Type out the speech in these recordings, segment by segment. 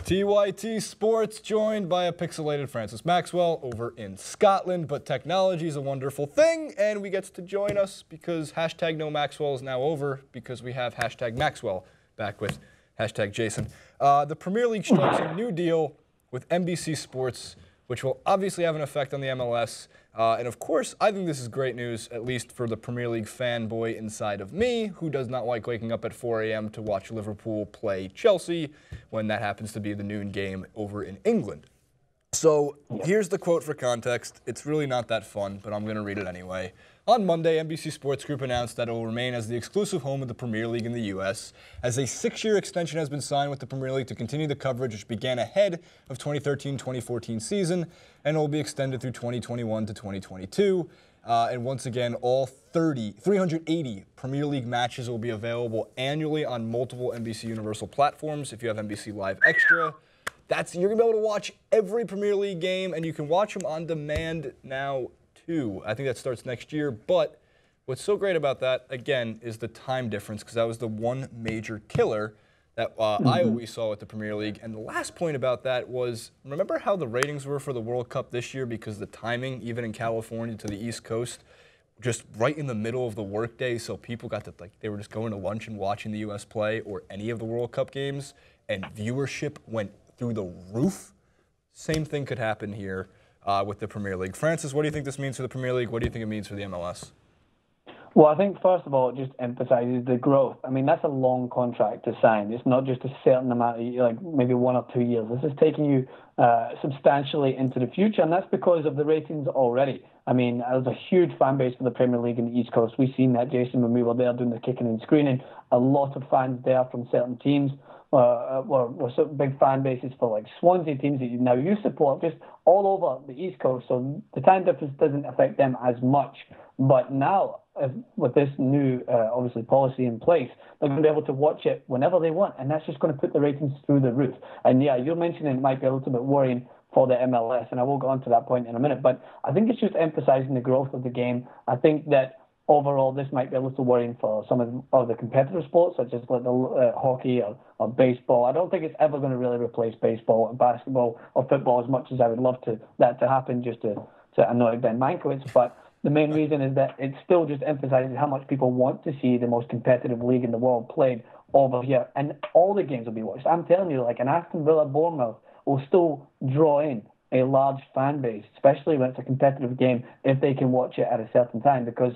NYC Sports joined by a pixelated Francis Maxwell over in Scotland, but technology is a wonderful thing, and we get to join us because hashtag no Maxwell is now over because we have hashtag Maxwell back with hashtag Jason. The Premier League strikes a new deal with NBC Sports, which will obviously have an effect on the MLS. And of course, I think this is great news, at least for the Premier League fanboy inside of me, who does not like waking up at 4 a.m. to watch Liverpool play Chelsea when that happens to be the noon game over in England. So here's the quote for context. It's really not that fun, but I'm going to read it anyway. On Monday, NBC Sports Group announced that it will remain as the exclusive home of the Premier League in the U.S., as a 6-year extension has been signed with the Premier League to continue the coverage which began ahead of 2013-2014 season, and it will be extended through 2021 to 2022. And once again, all 380 Premier League matches will be available annually on multiple NBC Universal platforms. If you have NBC Live Extra, you're going to be able to watch every Premier League game, and you can watch them on demand now, too. I think that starts next year. But what's so great about that, again, is the time difference, because that was the one major killer that I always saw with the Premier League. And the last point about that was, remember how the ratings were for the World Cup this year because the timing, even in California to the East Coast, just right in the middle of the workday, so people got to, they were just going to lunch and watching the U.S. play or any of the World Cup games, and viewership went through the roof. Same thing could happen here with the Premier League. Francis, what do you think this means for the Premier League? What do you think it means for the MLS? Well, I think, first of all, it just emphasizes the growth. I mean, that's a long contract to sign. It's not just a certain amount of, like, maybe 1 or 2 years. This is taking you substantially into the future, and that's because of the ratings already. I mean, there's a huge fan base for the Premier League in the East Coast. We've seen that, Jason, when we were there doing the kicking and screening. A lot of fans there from certain teams. Were sort of big fan bases for like Swansea teams that you support just all over the East Coast. So the time difference doesn't affect them as much. But now, with this new, obviously, policy in place, they're going to be able to watch it whenever they want. And that's just going to put the ratings through the roof. And yeah, you're mentioning it might be a little bit worrying for the MLS, and I will go on to that point in a minute. But I think it's just emphasizing the growth of the game. I think that overall, this might be a little worrying for some of the competitive sports, such as like the hockey or baseball. I don't think it's ever going to really replace baseball and basketball or football as much as I would love that to happen, just to annoy Ben Mankiewicz. But the main reason is that it still just emphasizes how much people want to see the most competitive league in the world played over here. And all the games will be watched. I'm telling you, like an Aston Villa Bournemouth will still draw in a large fan base, especially when it's a competitive game, if they can watch it at a certain time, because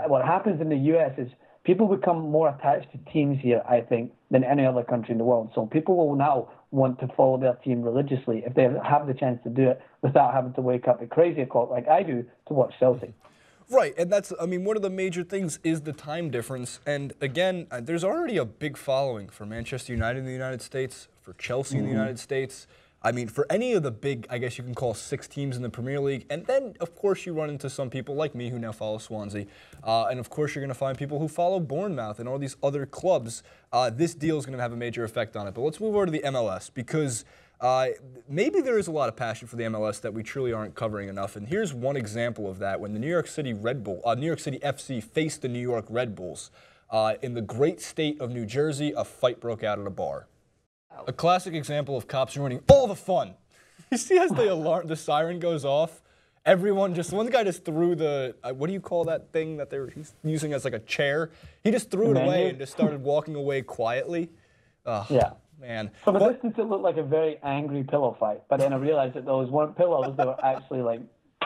what happens in the U.S. is people become more attached to teams here, I think, than any other country in the world. So people will now want to follow their team religiously if they have the chance to do it without having to wake up at crazy o'clock like I do to watch Celtic. Right, and that's, I mean, one of the major things is the time difference. And again, there's already a big following for Manchester United in the United States, for Chelsea in the United States. I mean, for any of the big, I guess you can call 6 teams in the Premier League. And then, of course, you run into some people like me who now follow Swansea. And, of course, you're going to find people who follow Bournemouth and all these other clubs. This deal is going to have a major effect on it. But let's move over to the MLS because maybe there is a lot of passion for the MLS that we truly aren't covering enough. And here's one example of that. When the New York City FC faced the New York Red Bulls in the great state of New Jersey, a fight broke out at a bar. A classic example of cops ruining all the fun. You see as the siren goes off, one guy just threw the, what do you call that thing that he's using as like a chair? He just threw it away and just started walking away quietly. Yeah. Man. From a distance, it looked like a very angry pillow fight, but then I realized that those weren't pillows, they were actually like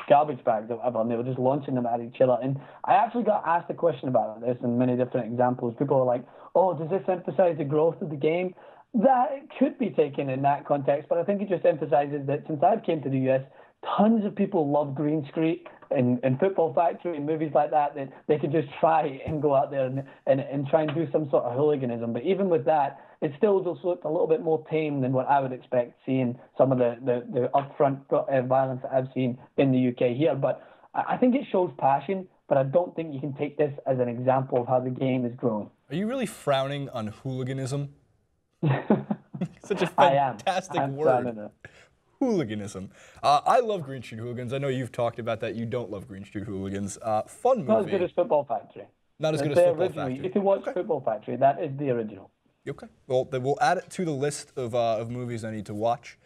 garbage bags or whatever, and they were just launching them at each other. And I actually got asked a question about this in many different examples. People were like, oh, does this emphasize the growth of the game? That could be taken in that context, but I think it just emphasizes that since I've came to the US, tons of people love green screen and Football Factory and movies like that they could just try and go out there and try and do some sort of hooliganism. But even with that, it still just looked a little bit more tame than what I would expect seeing some of the upfront violence that I've seen in the UK here. But I think it shows passion, but I don't think you can take this as an example of how the game is growing. Are you really frowning on hooliganism? Such a fantastic word. Hooliganism. I love Green Street Hooligans. I know you've talked about that. You don't love Green Street Hooligans. Fun movie. Not as good as Football Factory. Not as good as Football Factory. If you watch Football Factory, that is the original. Okay. Well, then we'll add it to the list of movies I need to watch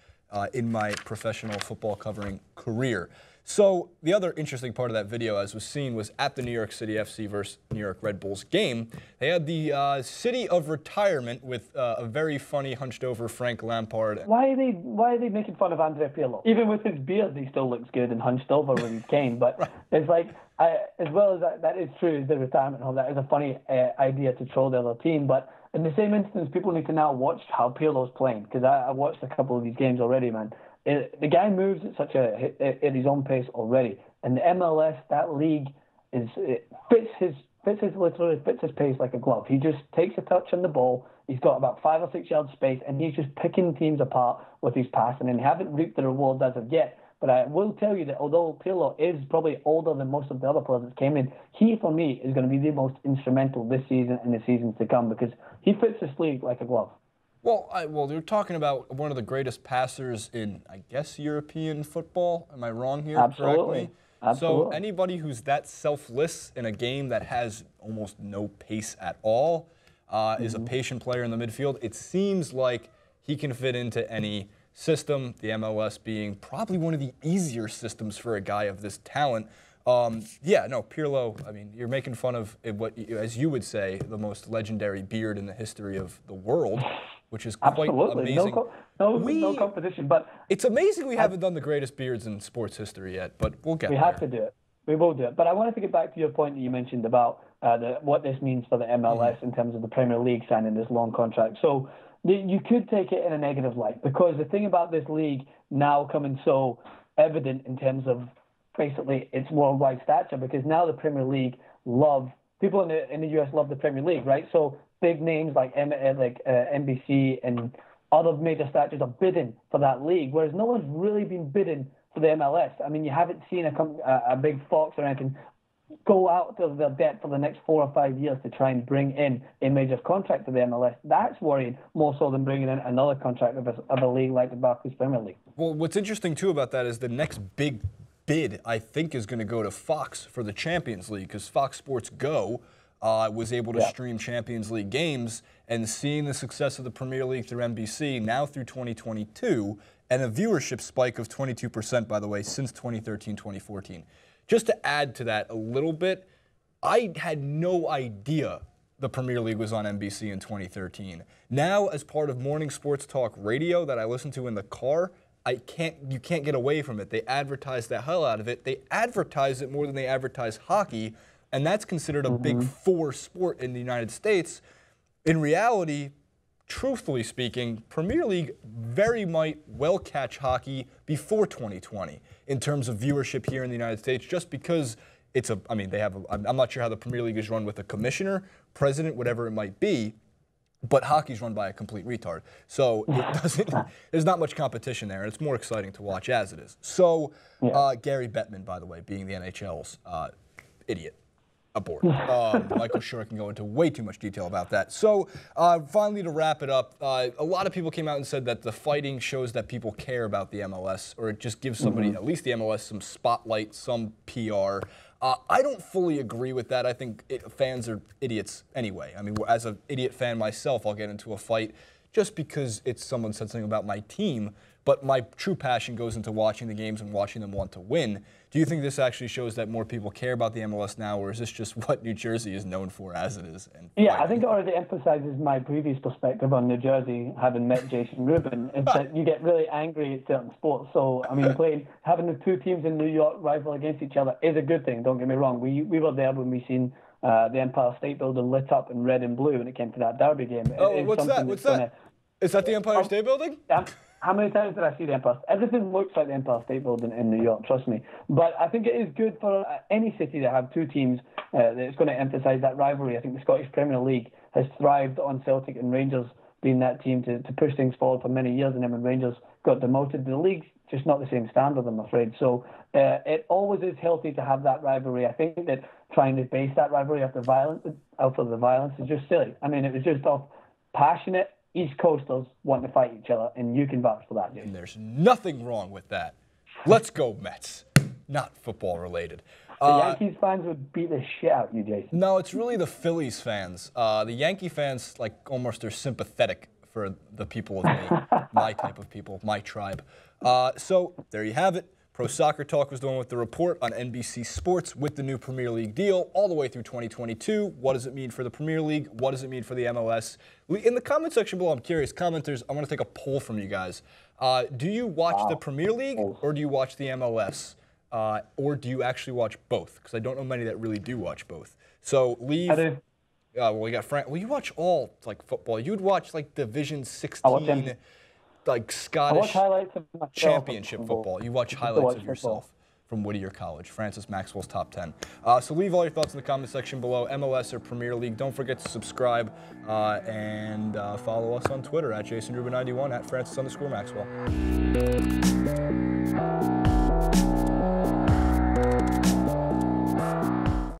in my professional football covering career. So the other interesting part of that video, as was seen, was at the New York City FC versus New York Red Bulls game. They had the City of Retirement with a very funny, hunched-over Frank Lampard. Why are they making fun of Andre Pirlo? Even with his beard, he still looks good and hunched over when he's came. But right. It's like, as well as that is true, the retirement home, that is a funny idea to troll the other team. But in the same instance, people need to now watch how Pirlo's playing, because I watched a couple of these games already, man. The guy moves at his own pace already, and the MLS, that league, fits his pace like a glove. He just takes a touch on the ball. He's got about 5 or 6 yards space, and he's just picking teams apart with his passing. And they haven't reaped the rewards as of yet. But I will tell you that although Pirlo is probably older than most of the other players that came in, he, for me, is going to be the most instrumental this season and the seasons to come, because he fits this league like a glove. Well, you're talking about one of the greatest passers in, I guess, European football. Am I wrong here? Absolutely. Correct me? Absolutely. So anybody who's that selfless in a game that has almost no pace at all is a patient player in the midfield. It seems like he can fit into any system, the MLS being probably one of the easier systems for a guy of this talent. Pirlo, I mean, you're making fun of what, as you would say, the most legendary beard in the history of the world, which is quite amazing. No competition. But it's amazing we haven't done the greatest beards in sports history yet, but we'll get there. We have to do it. We will do it. But I wanted to get back to your point that you mentioned about what this means for the MLS in terms of the Premier League signing this long contract. So you could take it in a negative light, because the thing about this league now coming so evident in terms of basically its worldwide stature, because now the Premier League people in the US love the Premier League, right? So big names like NBC and other major statures are bidding for that league, whereas no one's really been bidding for the MLS. I mean, you haven't seen a big Fox or anything go out of their debt for the next 4 or 5 years to try and bring in a major contract to the MLS. That's worrying more so than bringing in another contract of a league like the Barclays Premier League. Well, what's interesting too about that is the next big bid, I think, is going to go to Fox for the Champions League, because Fox Sports Go was able to stream Champions League games, and seeing the success of the Premier League through NBC now through 2022, and a viewership spike of 22%, by the way, since 2013-2014. Just to add to that a little bit, I had no idea the Premier League was on NBC in 2013. Now, as part of morning sports talk radio that I listen to in the car, you can't get away from it. They advertise the hell out of it. They advertise it more than they advertise hockey, and that's considered a Big Four sport in the United States. In reality, truthfully speaking, Premier League very might well catch hockey before 2020 in terms of viewership here in the United States, just because I'm not sure how the Premier League is run with a commissioner, president, whatever it might be, but hockey's run by a complete retard. So there's not much competition there, and it's more exciting to watch as it is. So Gary Bettman, by the way, being the NHL's idiot. Abort. Michael Schur can go into way too much detail about that. So finally, to wrap it up, a lot of people came out and said that the fighting shows that people care about the MLS, or it just gives somebody, at least the MLS, some spotlight, some PR. I don't fully agree with that. I think fans are idiots anyway. I mean, as an idiot fan myself, I'll get into a fight just because someone said something about my team, but my true passion goes into watching the games and watching them want to win. Do you think this actually shows that more people care about the MLS now, or is this just what New Jersey is known for as it is? I think it already emphasizes my previous perspective on New Jersey, having met Jason Rubin, is that you get really angry at certain sports. So, I mean, having the two teams in New York rival against each other is a good thing, don't get me wrong. We were there when we seen the Empire State Building lit up in red and blue when it came to that derby game. What's that? Is that the Empire State Building? How many times did I see the Empire? Everything looks like the Empire State Building in New York, trust me. But I think it is good for any city to have two teams that's going to emphasise that rivalry. I think the Scottish Premier League has thrived on Celtic and Rangers being that team to push things forward for many years, and then when Rangers got demoted, the league's just not the same standard, I'm afraid. So it always is healthy to have that rivalry. I think that trying to base that rivalry off of the violence is just silly. I mean, it was just off passionate East Coasters want to fight each other, and you can vouch for that, Jason. And there's nothing wrong with that. Let's go, Mets. Not football related. The Yankees fans would beat the shit out of you, Jason. No, it's really the Phillies fans. The Yankee fans, like, almost are sympathetic for the people of me, my type of people, my tribe. So there you have it. Pro Soccer Talk was doing with the report on NBC Sports with the new Premier League deal all the way through 2022. What does it mean for the Premier League? What does it mean for the MLS? In the comment section below, I'm curious, commenters, I'm going to take a poll from you guys. Do you watch the Premier League or do you watch the MLS? Or do you actually watch both? Because I don't know many that really do watch both. So leave. I do. Well, we got Frank. Well, you watch all like football. You'd watch like Division 16. Like Scottish championship football. You watch highlights of yourself from Whittier College, Francis Maxwell's top 10. So leave all your thoughts in the comment section below, MLS or Premier League. Don't forget to subscribe and follow us on Twitter at JasonRubin91, at Francis_Maxwell.